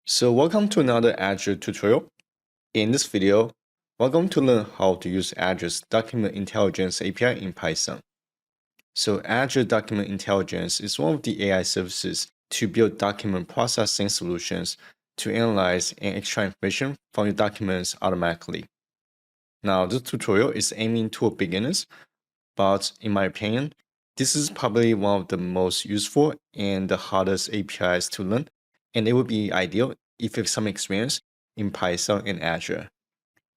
So welcome to another Azure tutorial. In this video, we're going to learn how to use Azure's Document Intelligence API in Python. So Azure Document Intelligence is one of the AI services to build document processing solutions to analyze and extract information from your documents automatically. Now, this tutorial is aiming toward beginners, but in my opinion, this is probably one of the most useful and the hardest APIs to learn, and it would be ideal if you have some experience in Python and Azure.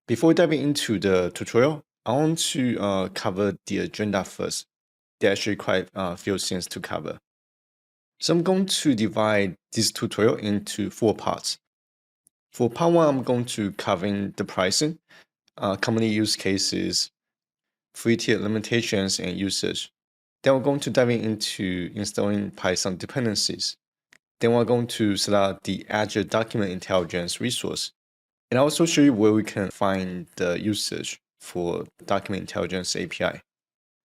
Before diving into the tutorial, I want to cover the agenda first. There are actually quite a few things to cover. So I'm going to divide this tutorial into 4 parts. For part 1, I'm going to cover the pricing, commonly used cases, free tier limitations, and usage. Then we're going to dive into installing Python dependencies. Then we're going to set up the Azure Document Intelligence resource. And I'll also show you where we can find the usage for Document Intelligence API.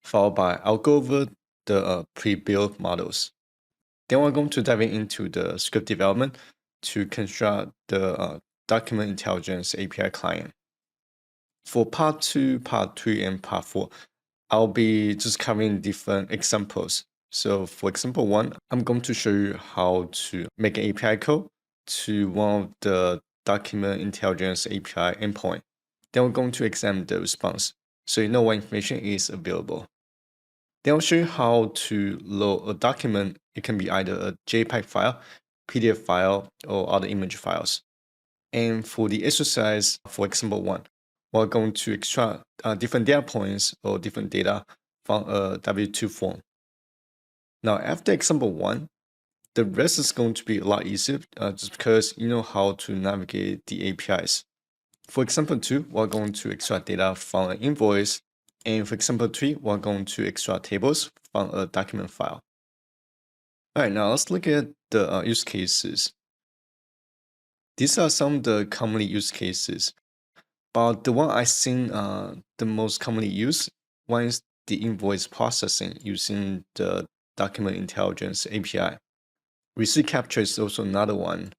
Followed by, I'll go over the pre-built models. Then we're going to dive into the script development to construct the Document Intelligence API client. For part 2, part 3, and part 4, I'll be just covering different examples. So for example 1, I'm going to show you how to make an API call to one of the Document Intelligence API endpoint. Then we're going to examine the response, so you know what information is available. Then I'll show you how to load a document. It can be either a JPEG file, PDF file, or other image files. And for the exercise, for example 1, we're going to extract different data points or different data from a W2 form. Now, after example 1, the rest is going to be a lot easier just because you know how to navigate the APIs. For example 2, we're going to extract data from an invoice. And for example 3, we're going to extract tables from a document file. All right, now let's look at the use cases. These are some of the commonly used cases. But the one I've seen the most commonly used, one is the invoice processing using the Document Intelligence API. Receipt capture is also another one.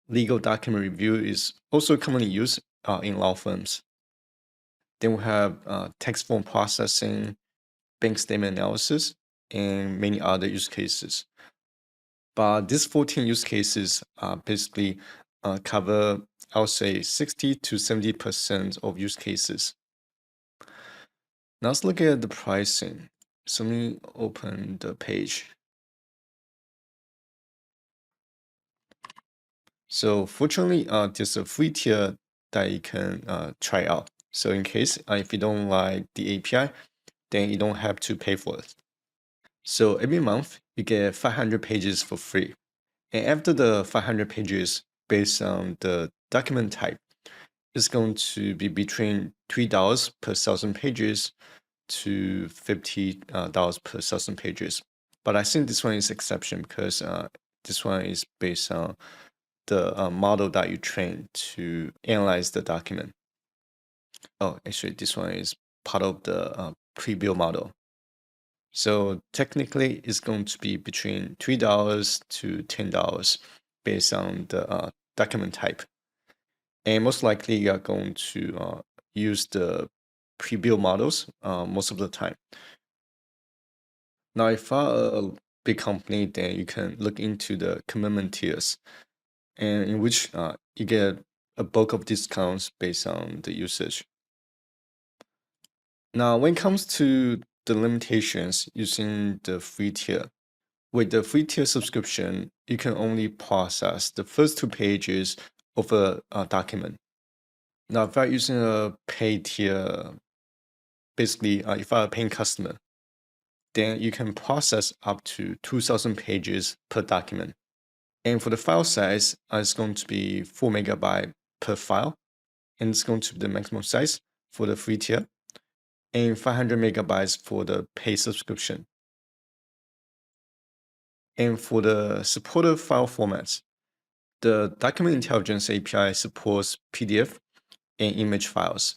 Legal document review is also commonly used in law firms. Then we have text form processing, bank statement analysis, and many other use cases. But these 14 use cases basically cover, I would say, 60 to 70% of use cases. Now let's look at the pricing. So let me open the page. So fortunately, there's a free tier that you can try out. So in case if you don't like the API, then you don't have to pay for it. So every month, you get 500 pages for free. And after the 500 pages, based on the document type, it's going to be between $3 per 1,000 pages to $50 per 1,000 pages. But I think this one is exception because this one is based on the model that you train to analyze the document. Oh, actually, this one is part of the pre-built model. So technically, it's going to be between $3 to $10 based on the document type. And most likely, you are going to use the pre-built models most of the time. Now, if you are a big company, then you can look into the commitment tiers, and in which you get a bulk of discounts based on the usage. Now, when it comes to the limitations using the free tier, with the free tier subscription, you can only process the first 2 pages of a document. Now, if you're using a paid tier, basically, if you're a paying customer, then you can process up to 2,000 pages per document. And for the file size, it's going to be 4 megabyte per file, and it's going to be the maximum size for the free tier, and 500 megabytes for the paid subscription. And for the supported file formats, the Document Intelligence API supports PDF and image files.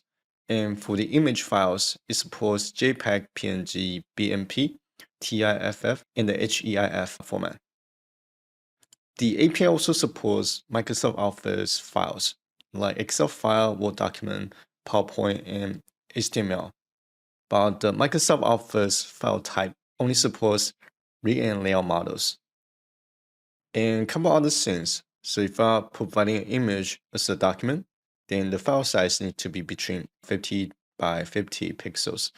And for the image files, it supports JPEG, PNG, BMP, TIFF, and the HEIF format. The API also supports Microsoft Office files like Excel file, Word document, PowerPoint, and HTML. But the Microsoft Office file type only supports read and layout models. And a couple other things. So if I'm providing an image as a document, then the file size needs to be between 50 by 50 pixels,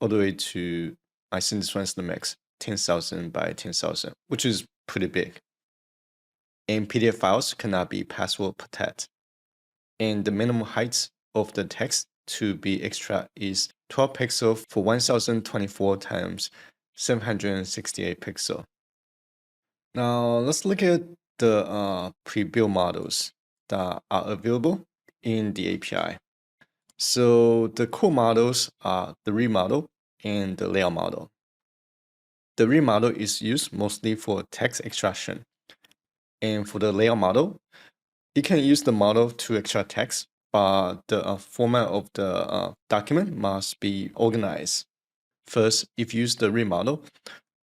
all the way to, I think this one's the max, 10,000 by 10,000, which is pretty big. And PDF files cannot be password protected. And the minimum height of the text to be extra is 12 pixels for 1024 times 768 pixel. Now let's look at the pre-built models that are available in the API. So the core models are the read model and the layout model. The read model is used mostly for text extraction. And for the layout model, you can use the model to extract text, but the format of the document must be organized. First, if you use the read model,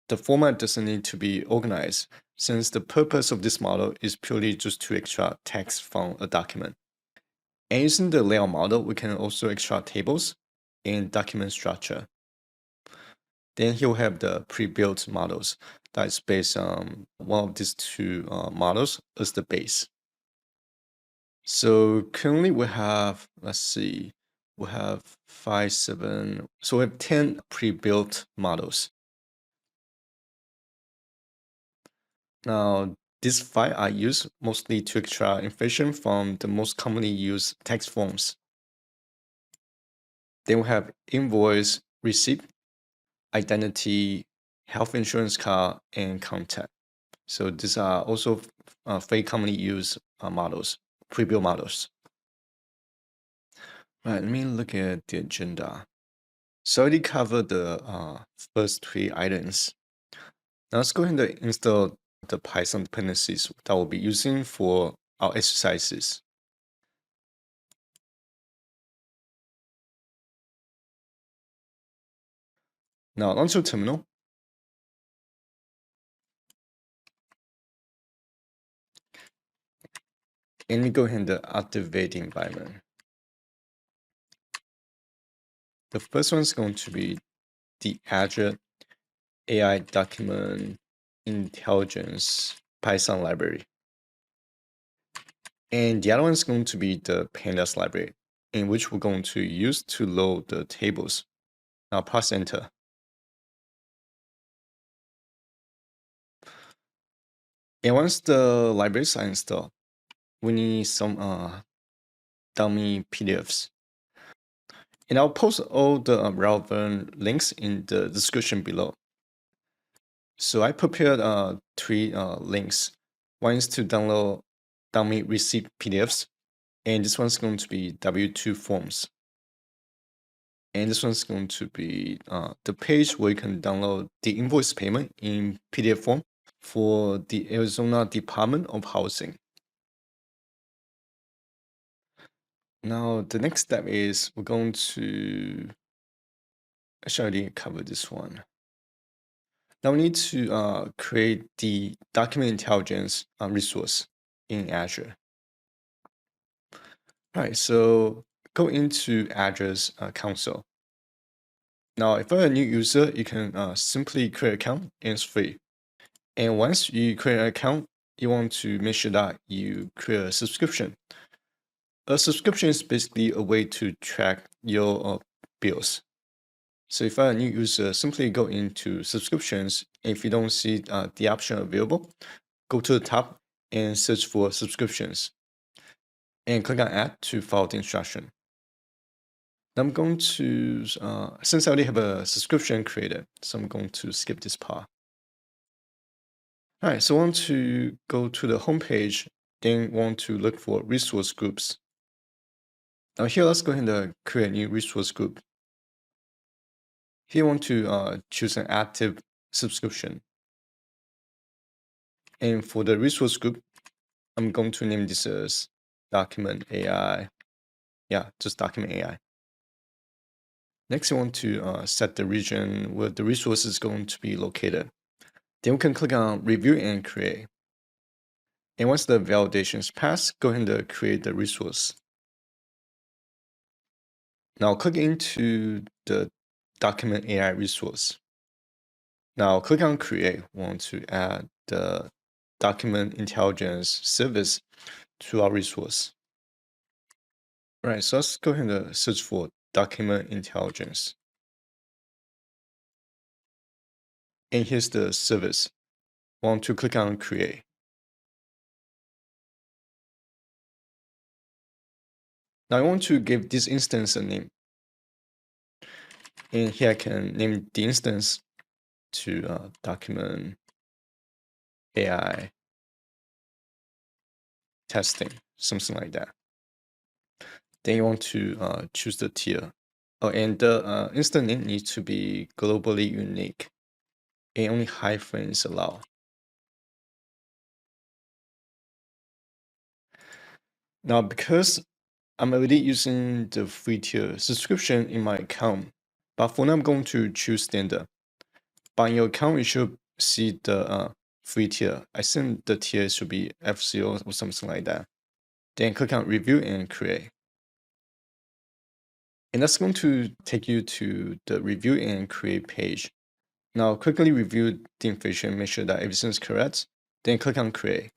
the format doesn't need to be organized, since the purpose of this model is purely just to extract text from a document. And using the layout model, we can also extract tables and document structure. Then he'll have the pre-built models that is based on one of these two models as the base. So currently we have, let's see, we have 5, 7, so we have 10 pre-built models. Now, these 5 are used mostly to extract information from the most commonly used text forms. Then we have invoice, receipt, identity, health insurance card, and contact. So these are also very commonly used models, pre-built models. Right, let me look at the agenda. So I already covered the first 3 items. Now let's go ahead and install the Python dependencies that we'll be using for our exercises. Now launch your terminal. And we go ahead and activate the environment. The first one is going to be the Azure AI Document Intelligence Python library. And the other one is going to be the pandas library, in which we're going to use to load the tables. Now press enter. And once the libraries are installed, we need some dummy PDFs. And I'll post all the relevant links in the description below. So I prepared 3 links. One is to download dummy receipt PDFs, and this one's going to be W2 forms. And this one's going to be the page where you can download the invoice payment in PDF form for the Arizona Department of Housing. Now, the next step is we're going to, actually I already covered this one. Now we need to create the document intelligence resource in Azure. All right, so go into Azure's console. Now, if you're a new user, you can simply create an account, and it's free. And once you create an account, you want to make sure that you create a subscription. A subscription is basically a way to track your bills. So if you're a new user, simply go into subscriptions. If you don't see the option available, go to the top and search for subscriptions. And click on add to follow the instruction. Now I'm going to, since I already have a subscription created, so I'm going to skip this part. All right, so I want to go to the home page, then want to look for resource groups. Now here, let's go ahead and create a new resource group. Here, I want to choose an active subscription. And for the resource group, I'm going to name this as Document AI. Yeah, just Document AI. Next, I want to set the region where the resource is going to be located. Then we can click on Review and Create. And once the validation is passed, go ahead and create the resource. Now click into the Document AI resource. Now click on Create. We want to add the Document Intelligence service to our resource. All right, so let's go ahead and search for Document Intelligence. And here's the service. We want to click on Create. Now I want to give this instance a name. And here I can name the instance to Document AI testing, something like that. Then you want to choose the tier. Oh, and the instance name needs to be globally unique. And only hyphens allowed. Now, because I'm already using the free tier subscription in my account, but for now I'm going to choose standard. But in your account, you should see the free tier. I think the tier should be F0 or something like that. Then click on Review and Create. And that's going to take you to the Review and Create page. Now, quickly review the information, make sure that everything is correct. Then click on Create.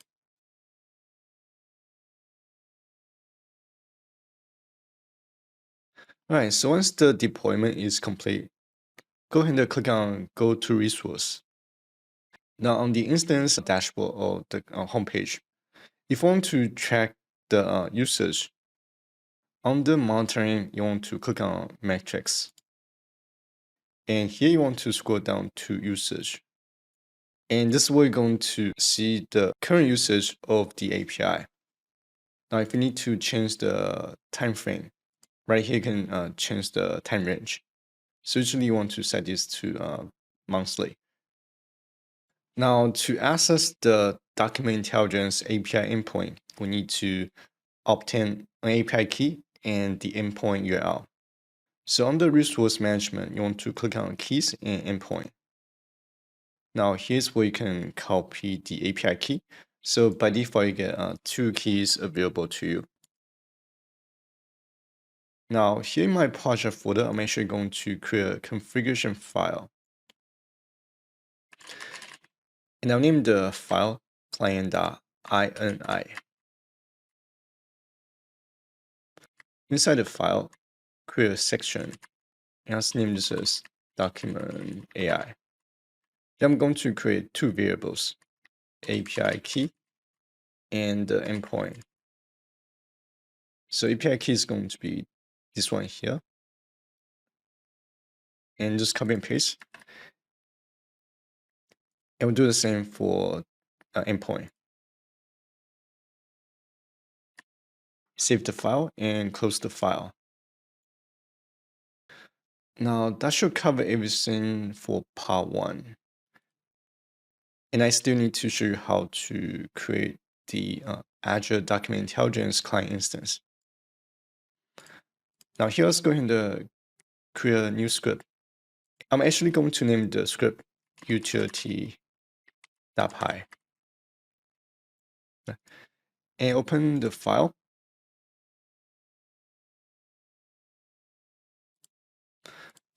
All right, so once the deployment is complete, go ahead and click on Go to Resource. Now, on the instance dashboard or the homepage, if you want to track the usage, under Monitoring, you want to click on Metrics. And here you want to scroll down to Usage. And this is where you're going to see the current usage of the API. Now, if you need to change the time frame, right here you can change the time range. So usually you want to set this to monthly. Now, to access the Document Intelligence API endpoint, we need to obtain an API key and the endpoint URL. So under Resource Management, you want to click on Keys and Endpoint. Now, here's where you can copy the API key. So by default, you get 2 keys available to you. Now, here in my project folder, I'm actually going to create a configuration file. And I'll name the file client.ini. Inside the file, create a section. And let's name this as Document AI. Then I'm going to create 2 variables, API key and the endpoint. So API key is going to be this one here. And just copy and paste. And we'll do the same for endpoint. Save the file and close the file. Now that should cover everything for part 1. And I still need to show you how to create the Azure Document Intelligence client instance. Now here, let's go ahead and create a new script. I'm actually going to name the script utility.py. And open the file.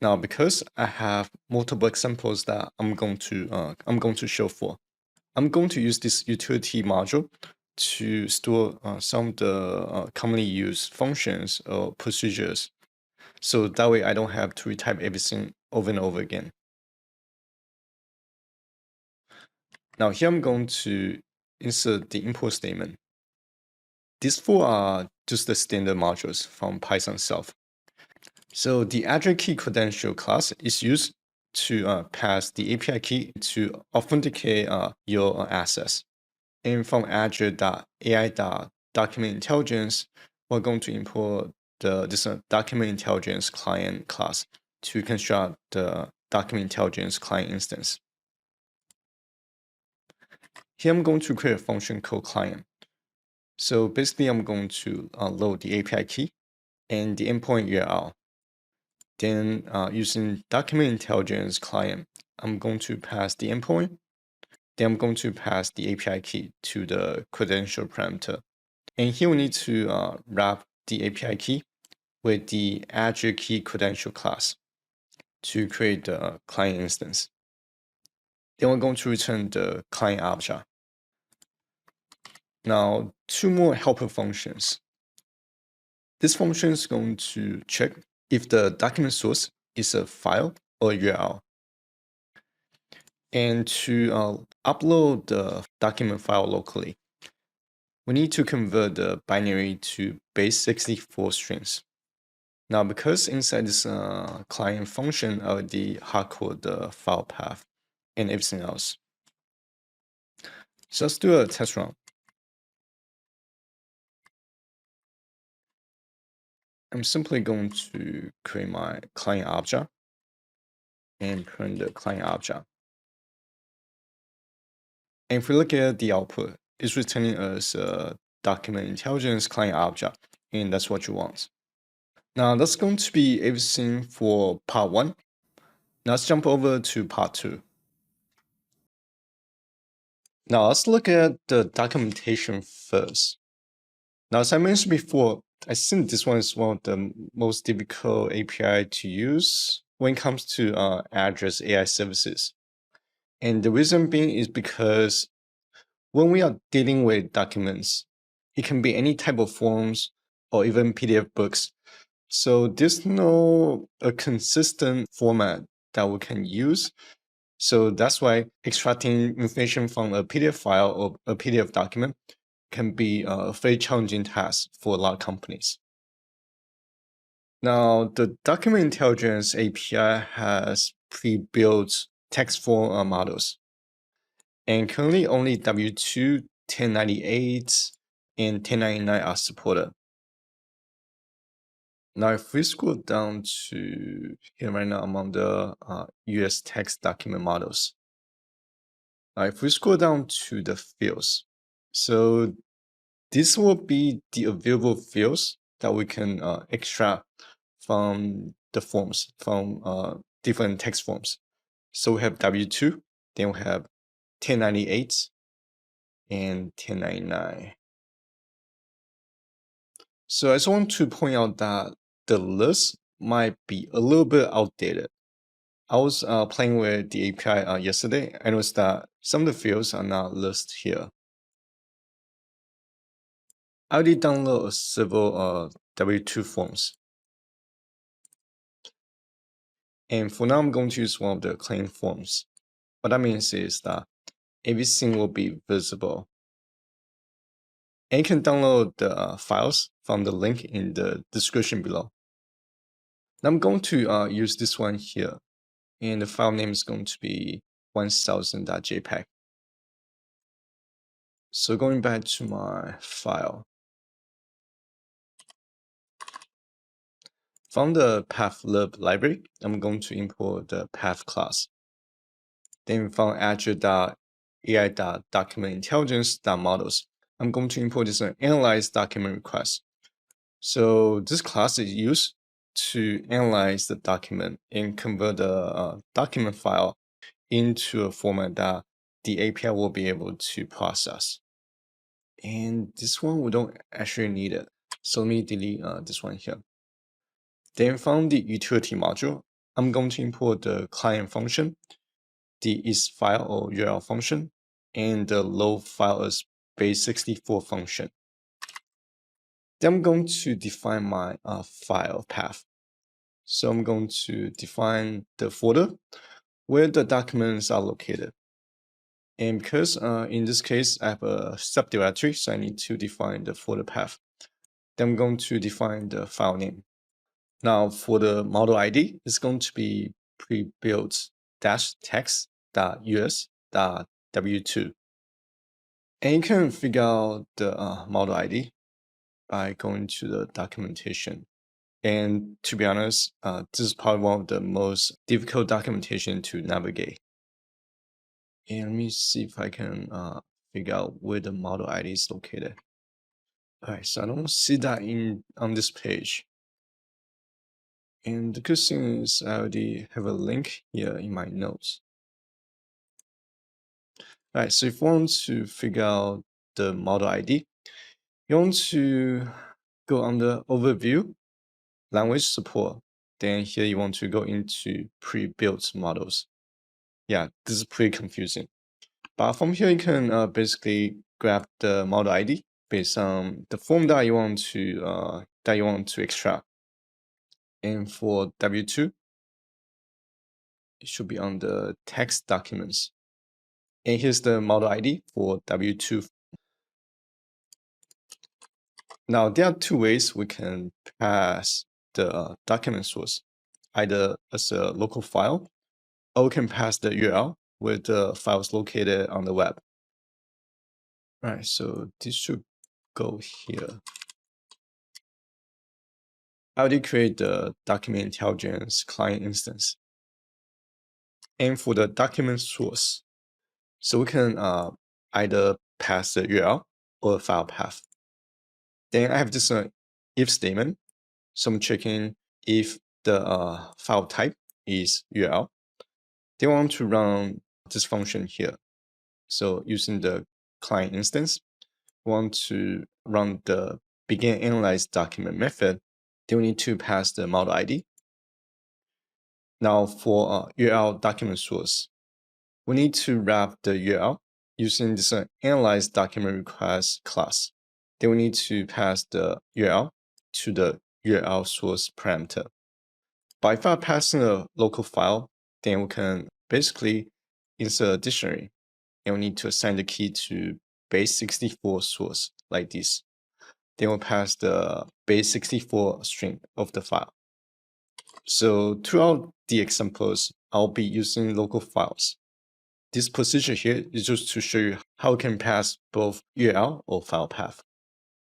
Now, because I have multiple examples that I'm going to show for, I'm going to use this utility module to store some of the commonly used functions or procedures. So that way I don't have to retype everything over and over again. Now here I'm going to insert the import statement. These 4 are just the standard modules from Python itself. So the Azure Key Credential class is used to pass the API key to authenticate your access. And from Azure.ai.document intelligence, we're going to import this document intelligence client class to construct the document intelligence client instance. Here I'm going to create a function called client. So basically, I'm going to load the API key and the endpoint URL. Then using document intelligence client, I'm going to pass the endpoint Then I'm going to pass the API key to the credential parameter. And here we need to wrap the API key with the Azure key credential class to create the client instance. Then we're going to return the client object. Now, two more helper functions. This function is going to check if the document source is a file or URL. And to upload the document file locally, we need to convert the binary to base 64 strings. Now, because inside this client function, I already hardcode the file path and everything else. So let's do a test run. I'm simply going to create my client object and print the client object. And if we look at the output, it's returning us a document intelligence client object, and that's what you want. Now that's going to be everything for part 1. Now let's jump over to part 2. Now let's look at the documentation first. Now, as I mentioned before, I think this one is one of the most difficult API to use when it comes to address AI services. And the reason being is because when we are dealing with documents, it can be any type of forms or even PDF books. So there's no a consistent format that we can use. So that's why extracting information from a PDF file or a PDF document can be a very challenging task for a lot of companies. Now, the Document Intelligence API has pre-built text form models. And currently only W2, 1098, and 1099 are supported. Now, if we scroll down to here right now among the US text document models. Now, if we scroll down to the fields, so this will be the available fields that we can extract from the forms, from different text forms. So we have W2, then we have 1098 and 1099. So I just want to point out that the list might be a little bit outdated. I was playing with the API yesterday. I noticed that some of the fields are not listed here. I already downloaded several W2 forms. And for now, I'm going to use one of the claim forms. What that means is that everything will be visible. And you can download the files from the link in the description below. Now I'm going to use this one here. And the file name is going to be 1000.jpg. So going back to my file. From the pathlib library, I'm going to import the path class. Then from Azure.ai.documentintelligence.models, I'm going to import this analyze document request. So this class is used to analyze the document and convert the document file into a format that the API will be able to process. And this one we don't actually need it. So let me delete this one here. Then from the utility module, I'm going to import the client function, the isFile or URL function, and the load file as base64 function. Then I'm going to define my file path. So I'm going to define the folder where the documents are located. And because in this case, I have a subdirectory, so I need to define the folder path. Then I'm going to define the file name. Now for the model ID, it's going to be pre-built -text.us.w2. And you can figure out the model ID by going to the documentation. And to be honest, this is probably one of the most difficult documentation to navigate. And let me see if I can figure out where the model ID is located. All right, so I don't see that on this page. And the good thing is I already have a link here in my notes. All right, so if you want to figure out the model ID, you want to go under Overview, Language Support. Then here you want to go into Pre-built models. Yeah, this is pretty confusing. But from here, you can basically grab the model ID based on the form that you want to extract. And for W2, it should be on the text documents. And here's the model ID for W2. Now, there are two ways we can pass the document source, either as a local file, or we can pass the URL where the file is located on the web. All right, so this should go here. I already create the Document Intelligence client instance. And for the document source, so we can either pass the URL or file path. Then I have this if statement. So I'm checking if the file type is URL. They want to run this function here. So using the client instance, we want to run the begin analyze document method. They will need to pass the model ID. Now for URL document source, we need to wrap the URL using this analyze document request class. Then we need to pass the URL to the URL source parameter. By passing a local file, then we can basically insert a dictionary, and we need to assign the key to base64 source like this. Then we'll pass the base64 string of the file. So throughout the examples, I'll be using local files. This procedure here is just to show you how we can pass both URL or file path.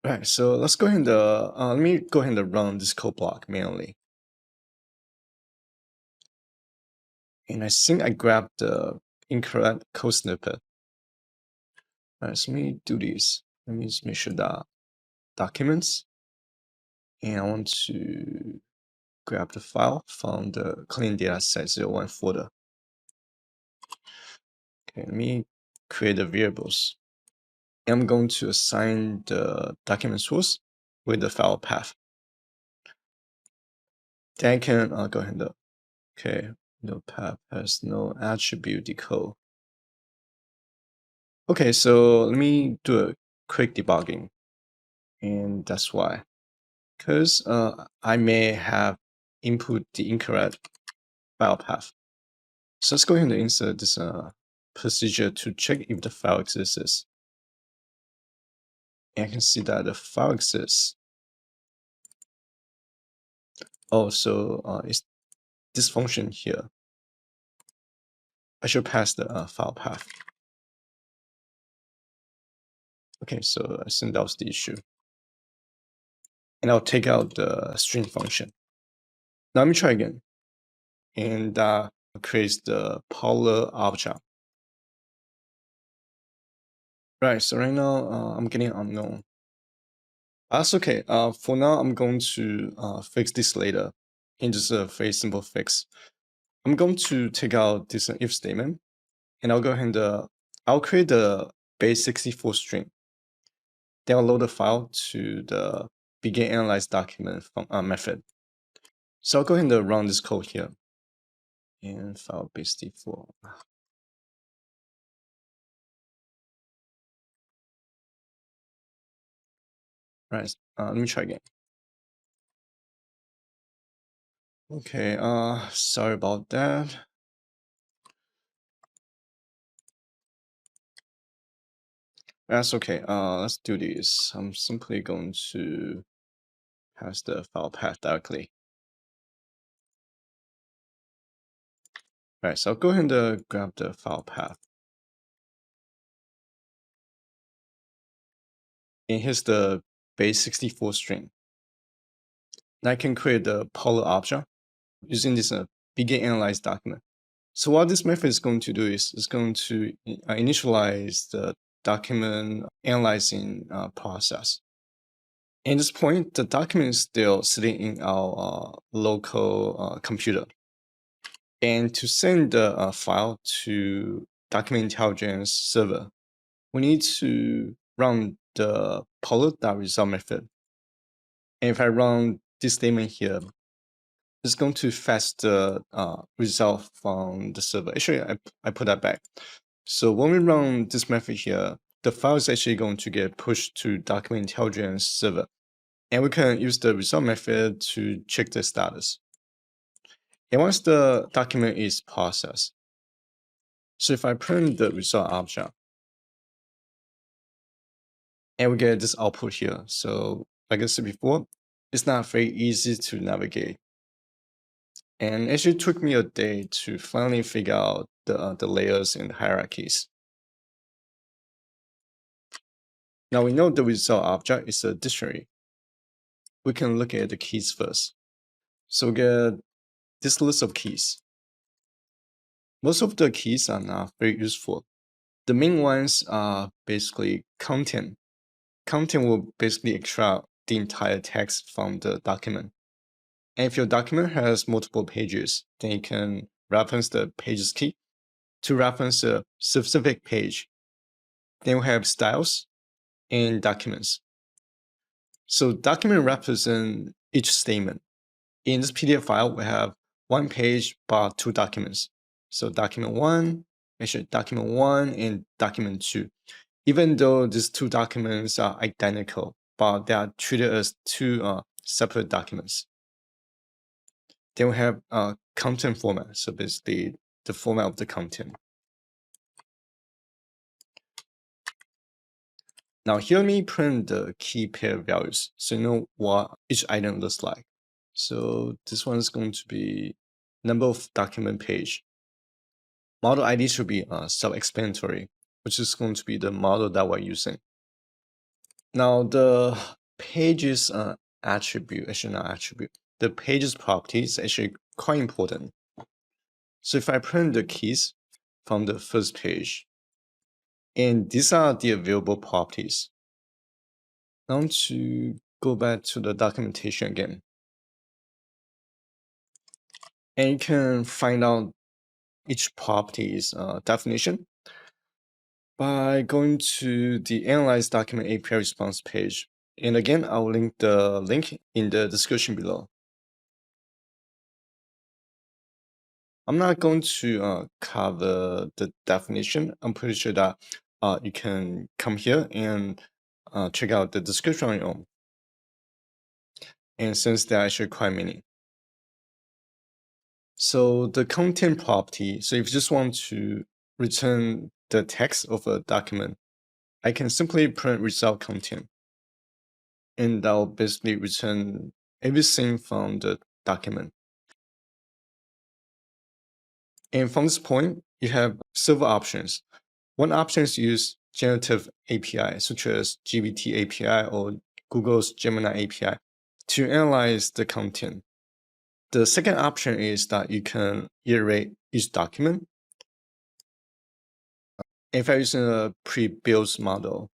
All right, so let's go ahead and let me go ahead and run this code block manually. And I think I grabbed the incorrect code snippet. All right, so let me do this. Let me just make sure that documents, and I want to grab the file from the clean dataset 01 folder. Okay, let me create the variables. And I'm going to assign the document source with the file path. Then I can go ahead and okay, no path has no attribute decode. Okay, so let me do a quick debugging. And that's why. Because I may have input the incorrect file path. So let's go ahead and insert this procedure to check if the file exists. And I can see that the file exists. Oh, so it's this function here. I should pass the file path. Okay, so I think that was the issue. And I'll take out the string function. Now let me try again. And that creates the polar object. Right, so right now I'm getting unknown. That's okay. For now, I'm going to fix this later in just a very simple fix. I'm going to take out this if statement, and I'll go ahead and I'll create the base64 string. Then I'll load the file to the begin analyze document from, method. So I'll go ahead and run this code here. And file base64. Right, let me try again. Okay, sorry about that. That's okay. Let's do this. I'm simply going to pass the file path directly. All right, so I'll go ahead and grab the file path. And here's the base64 string. Now I can create the polar object using this begin analyze document. So what this method is going to do is it's going to initialize the document analyzing process. At this point, the document is still sitting in our local computer. And to send the file to document intelligence server, we need to run the pollute.result method. And if I run this statement here, it's going to fetch the result from the server. Actually, I put that back. So when we run this method here, the file is actually going to get pushed to document intelligence server. And we can use the result method to check the status. And once the document is processed, so if I print the result object, and we get this output here. So like I said before, it's not very easy to navigate. And it actually took me a day to finally figure out the layers and hierarchies. Now we know the result object is a dictionary. We can look at the keys first. So we get this list of keys. Most of the keys are not very useful. The main ones are basically content. Content will basically extract the entire text from the document. And if your document has multiple pages, then you can reference the pages key to reference a specific page. Then we have styles and documents. So document represent each statement. In this PDF file, we have one page but two documents. So document one and document two. Even though these two documents are identical, but they are treated as two separate documents. Then we have content format. So basically the format of the content. Now here, let me print the key pair values so you know what each item looks like. So this one is going to be number of document page. Model ID should be self-explanatory, which is going to be the model that we're using. Now the pages attribute, actually not attribute, the pages property is actually quite important. So if I print the keys from the first page, and these are the available properties. Now to go back to the documentation again. And you can find out each property's definition by going to the Analyze Document API Response page. And again, I'll link the link in the description below. I'm not going to cover the definition. I'm pretty sure that you can come here and check out the description on your own. And since there are actually quite many. So the content property, so if you just want to return the text of a document, I can simply print result content. And that will basically return everything from the document. And from this point, you have several options. One option is use generative API, such as GPT API or Google's Gemini API, to analyze the content. The second option is that you can iterate each document. If I use a pre-built model,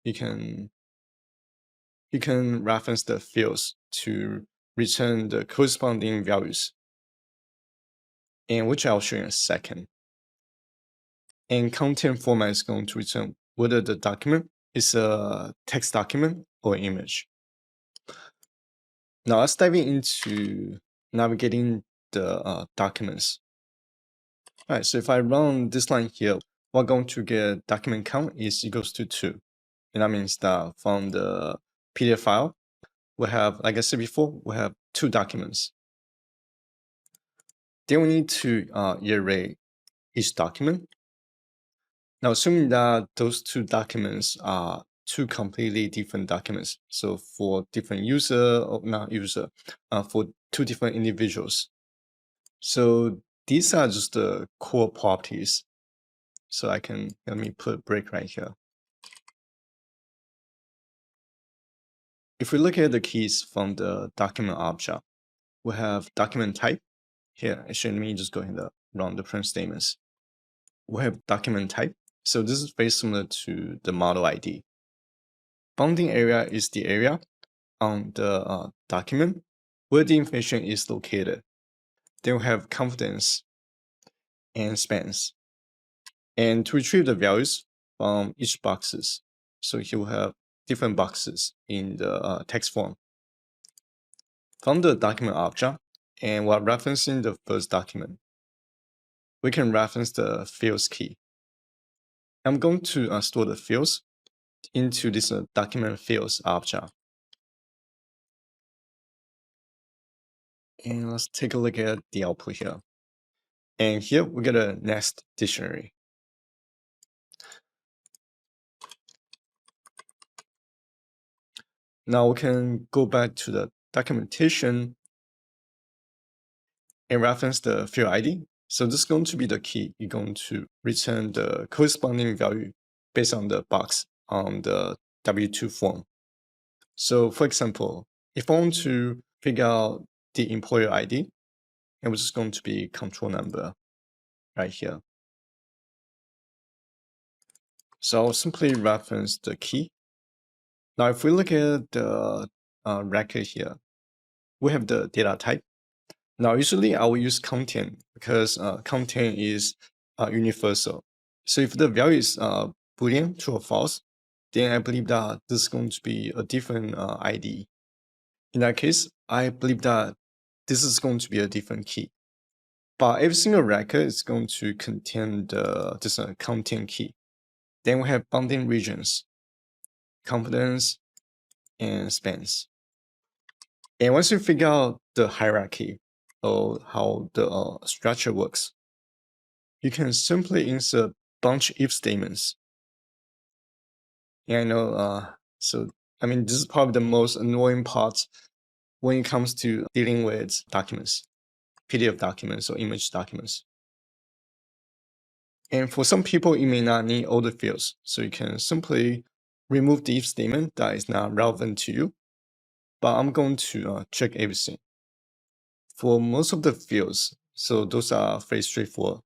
you can reference the fields to return the corresponding values, and which I'll show you in a second. And content format is going to return whether the document is a text document or image. Now let's dive into navigating the documents. All right, so if I run this line here, we're going to get document count is equals to 2. And that means that from the PDF file, we have, like I said before, we have 2 documents. Then we need to iterate each document. Now, assuming that those 2 documents are 2 completely different documents, so for different user or not user, for 2 different individuals. So these are just the core properties. So let me put a break right here. If we look at the keys from the document object, we have document type. Here, actually, let me just go ahead and run the print statements. We have document type. So this is very similar to the model ID. Bounding area is the area on the document where the information is located. Then we have confidence and spans. And to retrieve the values from each boxes, so he will have different boxes in the text form. From the document object, and while referencing the first document, we can reference the fields key. I'm going to store the fields into this document fields object. And let's take a look at the output here. And here we get a next dictionary. Now we can go back to the documentation and reference the field ID. So this is going to be the key. You're going to return the corresponding value based on the box on the W2 form. So for example, if I want to figure out the employer ID, and which is going to be control number right here. So I'll simply reference the key. Now, if we look at the record here, we have the data type. Now, usually I will use content because content is universal. So if the value is Boolean, true or false, then I believe that this is going to be a different ID. In that case, I believe that this is going to be a different key. But every single record is going to contain this content key. Then we have bounding regions, confidence, and spans. And once you figure out the hierarchy or how the structure works, you can simply insert bunch if statements. And I know, this is probably the most annoying part when it comes to dealing with documents, PDF documents or image documents. And for some people, you may not need all the fields. So you can simply remove the if statement that is not relevant to you. But I'm going to check everything. For most of the fields, so those are very straightforward.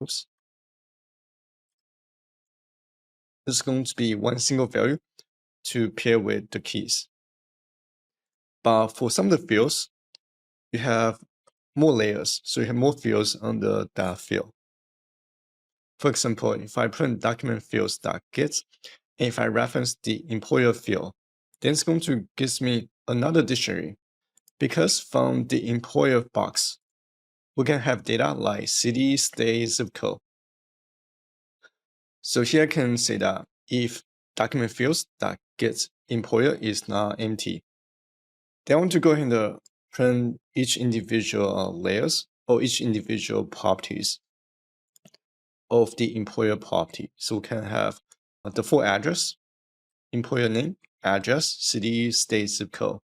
Oops. This is going to be one single value to pair with the keys. But for some of the fields, you have more layers. So you have more fields under that field. For example, if I print document fields.get, and if I reference the employer field, then it's going to give me another dictionary. Because from the employer box, we can have data like city, state, zip code. So here I can say that if document fields.get employer is not empty, then I want to go ahead and print each individual layers or each individual properties of the employer property. So we can have the full address, employer name, address, city, state, zip code,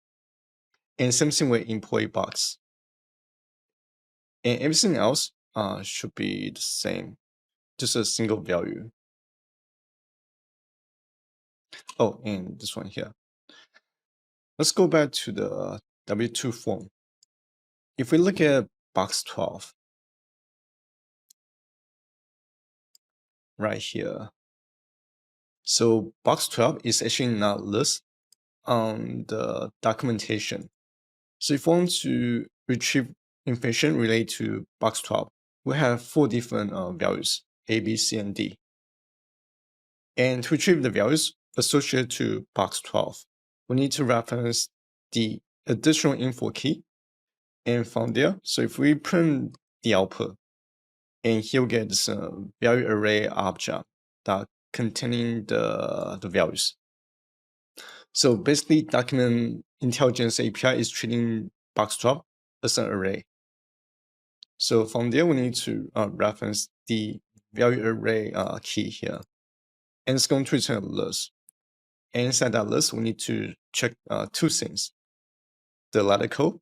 and same thing with employee box. And everything else should be the same, just a single value. Oh, and this one here. Let's go back to the W2 form. If we look at box 12, right here. So box 12 is actually not listed on the documentation. So if we want to retrieve information related to box 12, we have 4 different values, A, B, C, and D. And to retrieve the values associated to box 12, we need to reference the additional info key. And from there, so if we print the output, and here we get this value array object that containing the values. So basically, Document Intelligence API is treating box 12 as an array. So from there, we need to reference the value array key here. And it's going to return a list. And inside that list, we need to check 2 things. The letter code,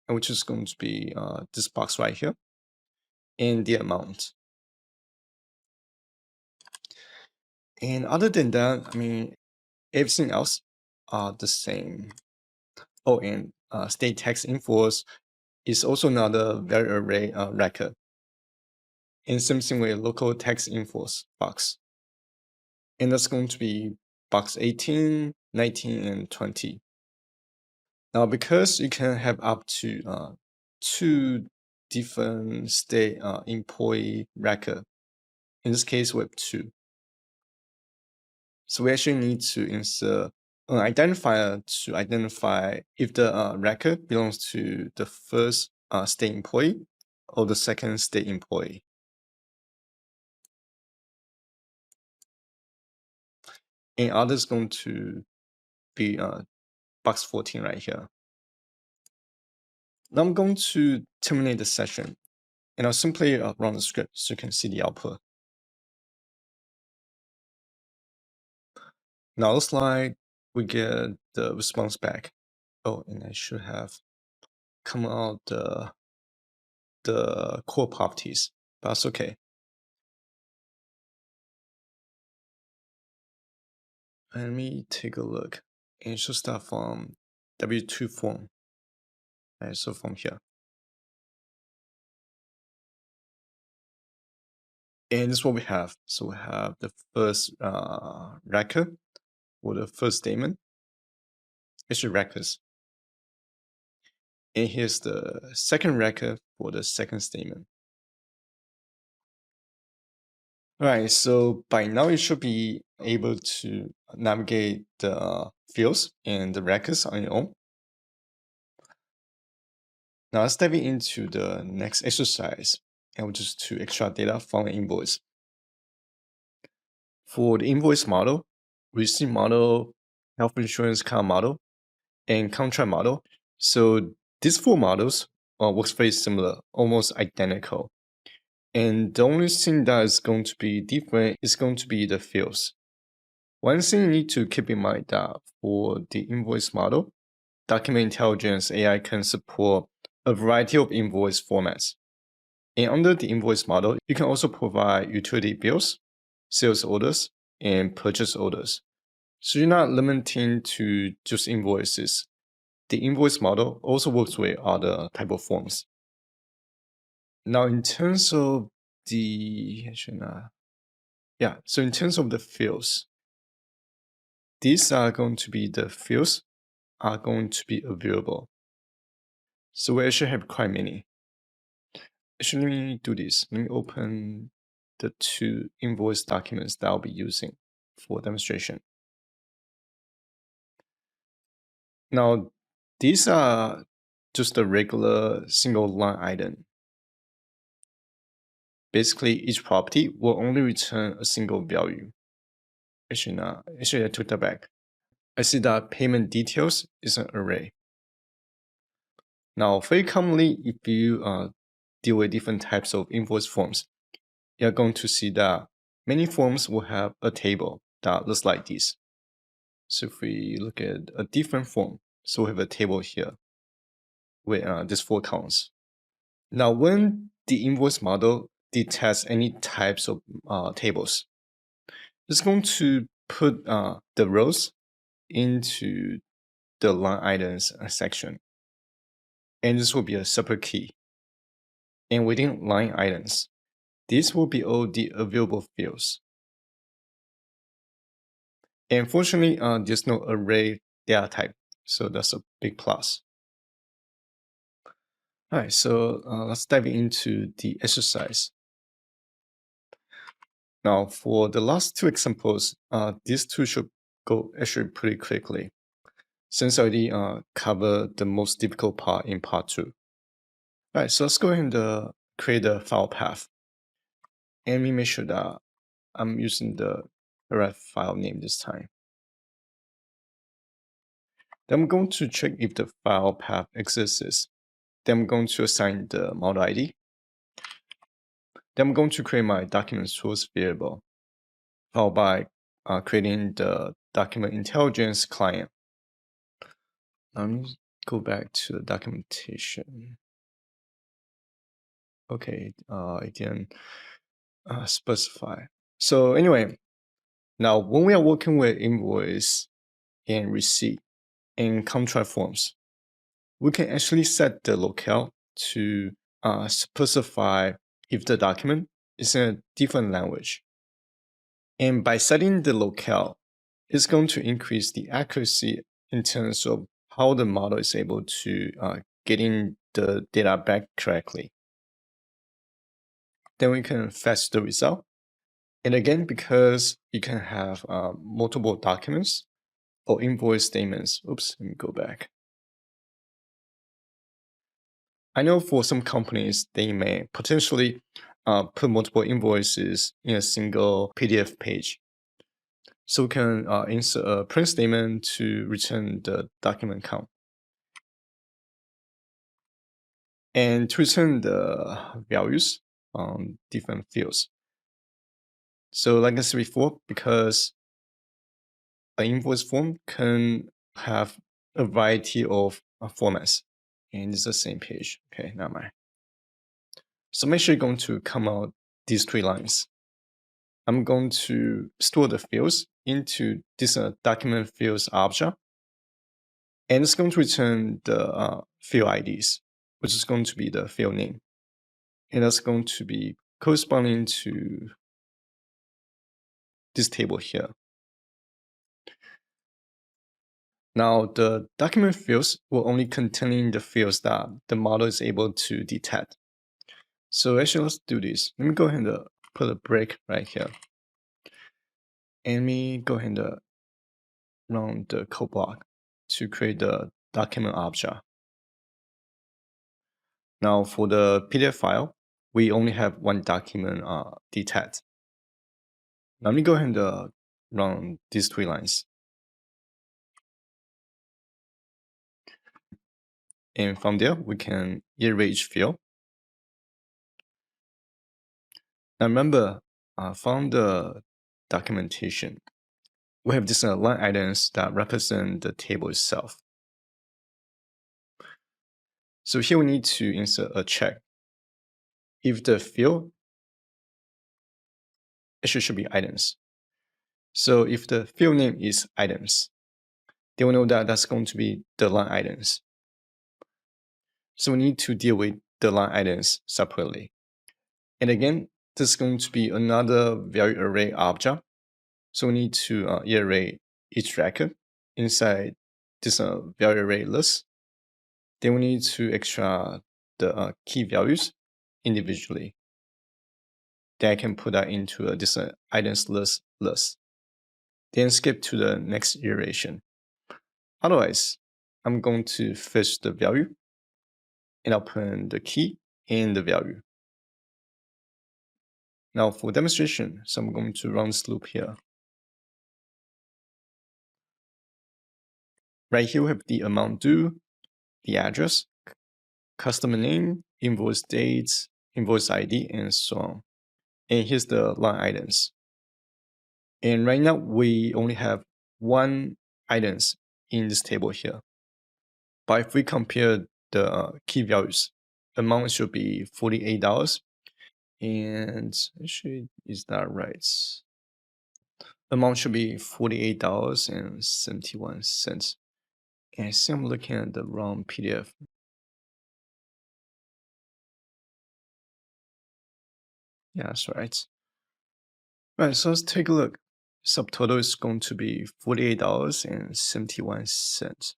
which is going to be this box right here, and the amount. And other than that, everything else are the same. Oh, and state text invoice is also another value array record. And same thing with local text invoice box. And that's going to be box 18, 19, and 20. Now, because you can have up to 2 different state employee record. In this case, we have 2. So we actually need to insert an identifier to identify if the record belongs to the first state employee or the second state employee. And other is going to be box 14 right here. Now I'm going to terminate the session, and I'll simply run the script so you can see the output. Now looks like we get the response back. Oh, and I should have come out the core properties, but that's okay. Let me take a look. And it should start from W2 form. Right, so from here. And this is what we have. So we have the first record for the first statement. Actually records. And here's the second record for the second statement. All right, so by now you should be able to navigate the fields and the records on your own. Now let's dive into the next exercise, and which is to extract data from an invoice. For the invoice model, receipt model, health insurance card model, and contract model. So these 4 models works very similar, almost identical. And the only thing that is going to be different is going to be the fields. One thing you need to keep in mind that for the invoice model, Document Intelligence AI can support a variety of invoice formats. And under the invoice model, you can also provide utility bills, sales orders, and purchase orders. So you're not limiting to just invoices. The invoice model also works with other type of forms. Now, in terms of the so in terms of the fields, these are going to be the fields are going to be available. So we actually have quite many. Actually, let me do this. Let me open the 2 invoice documents that I'll be using for demonstration. Now, these are just a regular single line item. Basically, each property will only return a single value. Actually, I took that back. I see that payment details is an array. Now, very commonly, if you deal with different types of invoice forms, you're going to see that many forms will have a table that looks like this. So if we look at a different form, so we have a table here with these 4 columns. Now, when the invoice model detects any types of tables, it's going to put the rows into the line items section. And this will be a separate key. And within line items, this will be all the available fields. And fortunately, there's no array data type, so that's a big plus. All right, so let's dive into the exercise. Now, for the last 2 examples, these 2 should go actually pretty quickly, since I already covered the most difficult part in part 2. All right, so let's go ahead and create a file path. And let me make sure that I'm using the correct file name this time. Then I'm going to check if the file path exists. Then I'm going to assign the model ID. Then I'm going to create my document source variable, followed by creating the document intelligence client. Let me go back to the documentation. Okay, I didn't specify. So anyway, now when we are working with invoice and receipt and contract forms, we can actually set the locale to specify if the document is in a different language. And by setting the locale, it's going to increase the accuracy in terms of how the model is able to getting the data back correctly. Then we can fetch the result. And again, because you can have multiple documents or invoice statements. Oops, let me go back. I know for some companies, they may potentially put multiple invoices in a single PDF page. So we can insert a print statement to return the document count. And to return the values on different fields. So like I said before, because an invoice form can have a variety of formats, and it's the same page. Okay, never mind. So make sure you're going to come out these 3 lines. I'm going to store the fields into this document fields object, and it's going to return the field IDs, which is going to be the field name, and that's going to be corresponding to this table here. Now, the document fields will only contain the fields that the model is able to detect. So actually, let's do this. Let me go ahead and put a break right here. And let me go ahead and run the code block to create the document object. Now, for the PDF file, we only have one document detect. Now, let me go ahead and run these 3 lines. And from there, we can iterate each field. Now, remember, from the documentation, we have these line items that represent the table itself. So here we need to insert a check. If the field actually should be items. So if the field name is items, then we know that that's going to be the line items. So we need to deal with the line items separately. And again, this is going to be another value array object. So we need to iterate each record inside this value array list. Then we need to extract the key values individually. Then I can put that into this items list. Then skip to the next iteration. Otherwise, I'm going to fetch the value and I'll put in the key and the value. Now for demonstration, so I'm going to run this loop here. Right here we have the amount due, the address, customer name, invoice dates, invoice ID, and so on. And here's the line items. And right now we only have 1 items in this table here. But if we compare the key values, amount should be $48. And actually, is that right? Amount should be $48.71. And I see I'm looking at the wrong PDF. Yeah, that's right. Right, so let's take a look. Subtotal is going to be $48.71.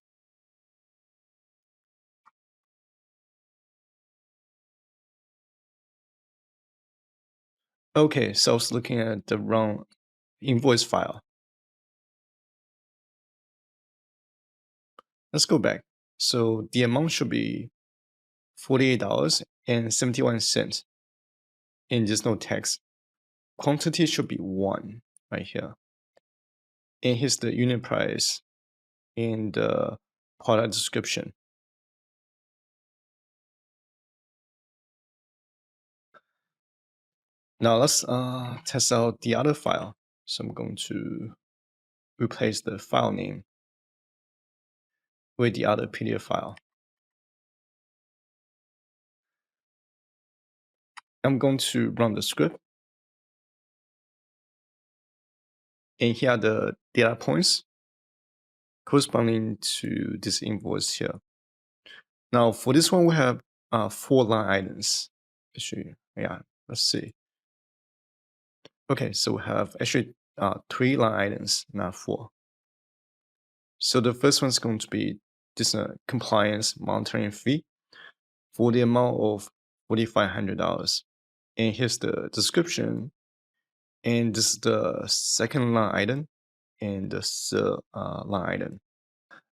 Okay, so I was looking at the wrong invoice file. Let's go back. So the amount should be $48.71. And there's no text. Quantity should be 1 right here. And here's the unit price and the product description. Now let's test out the other file. So I'm going to replace the file name with the other PDF file. I'm going to run the script. And here are the data points corresponding to this invoice here. Now for this one, we have 4 line items. Actually, yeah, let's see. Okay, so we have actually 3 line items, not 4. So the first one is going to be this compliance monitoring fee for the amount of $4,500. And here's the description. And this is the second line item and the third line item.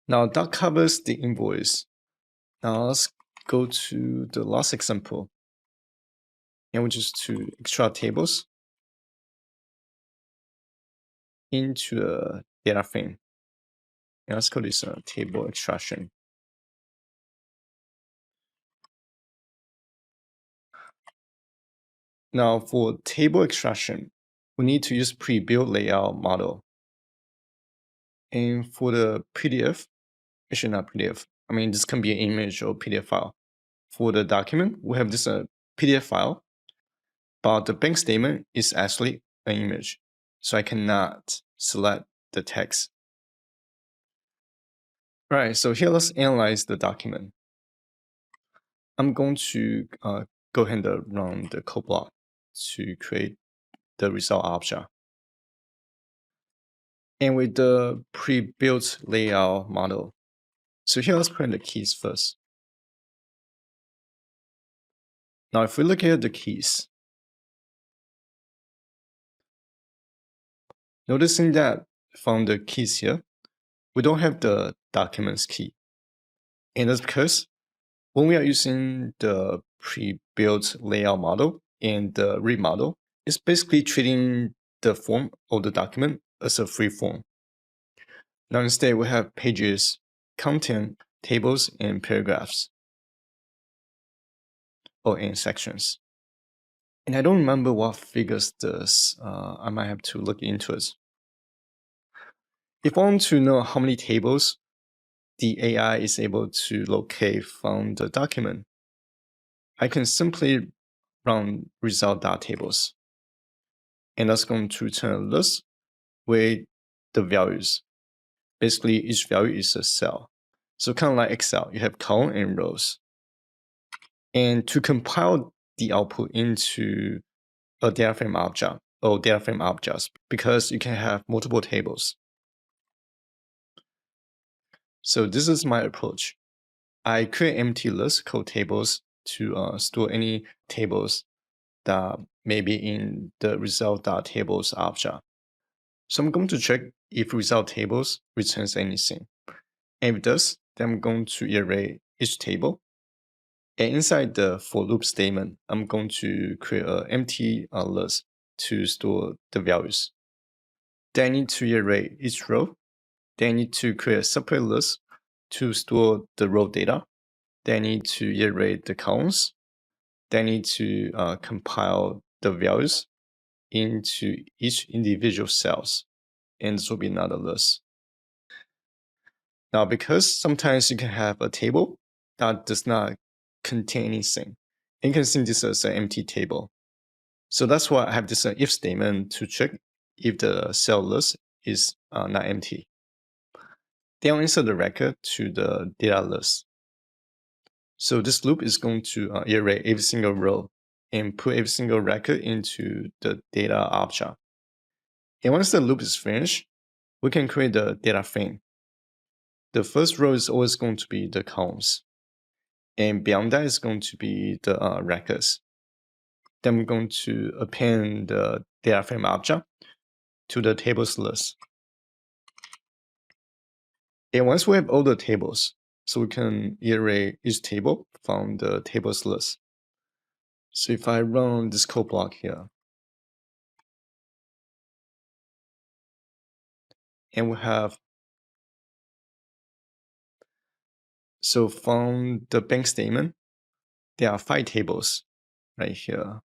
Now that covers the invoice. Now let's go to the last example, and which is to extract tables into a data frame. And let's call this a table extraction. Now for table extraction, we need to use pre-built layout model. And for the PDF, actually not PDF, I mean this can be an image or PDF file. For the document, we have this PDF file, but the bank statement is actually an image, so I cannot select the text. All right, so here let's analyze the document. I'm going to go ahead and run the code block to create the result object. And with the pre-built layout model, so here let's print the keys first. Now if we look at the keys, noticing that from the keys here, we don't have the documents key. And that's because when we are using the pre-built layout model and the read model, it's basically treating the form of the document as a free form. Now instead, we have pages, content, tables, and paragraphs, or in sections. And I don't remember what figures this. I might have to look into it. If I want to know how many tables the AI is able to locate from the document, I can simply run result.tables. And that's going to return a list with the values. Basically, each value is a cell. So kind of like Excel, you have column and rows. And to compile the output into a data frame object or data frame objects, because you can have multiple tables. So this is my approach. I create empty lists called tables to store any tables that may be in the result.tables object. So I'm going to check if result tables returns anything. And if it does, then I'm going to array each table. And inside the for loop statement, I'm going to create an empty list to store the values. Then I need to array each row. Then I need to create a separate list to store the row data. Then I need to array the columns. Then I need to compile the values into each individual cells. And this will be another list. Now, because sometimes you can have a table that does not contain anything, and you can see this as an empty table. So that's why I have this if statement to check if the cell list is not empty. Then I'll insert the record to the data list. So this loop is going to array every single row and put every single record into the data object. And once the loop is finished, we can create the data frame. The first row is always going to be the columns. And beyond that is going to be the records. Then we're going to append the data frame object to the tables list. And once we have all the tables, so we can array each table from the tables list. So if I run this code block here, and we have, so from the bank statement, there are 5 tables right here.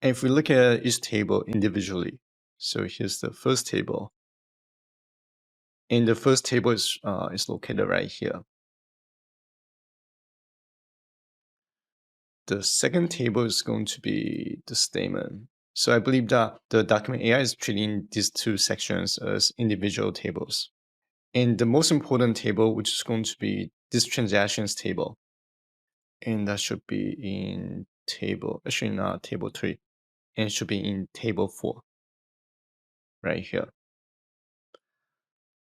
And if we look at each table individually, so here's the first table. And the first table is located right here. The second table is going to be the statement. So I believe that the document AI is treating these 2 sections as individual tables. And the most important table, which is going to be this transactions table. And that should be in table, actually not table 3, and it should be in table 4, right here.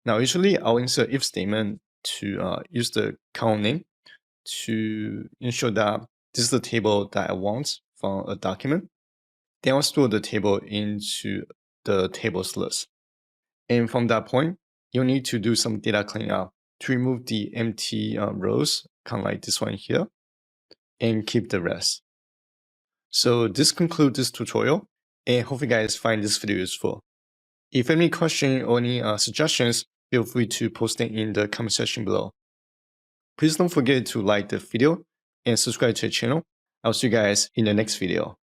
Now, usually I'll insert if statement to use the column name to ensure that this is the table that I want from a document, then I'll store the table into the tables list. And from that point, you'll need to do some data cleanup to remove the empty rows, kind of like this one here, and keep the rest. So this concludes this tutorial, and hope you guys find this video useful. If you have any questions or any suggestions, feel free to post them in the comment section below. Please don't forget to like the video and subscribe to the channel. I'll see you guys in the next video.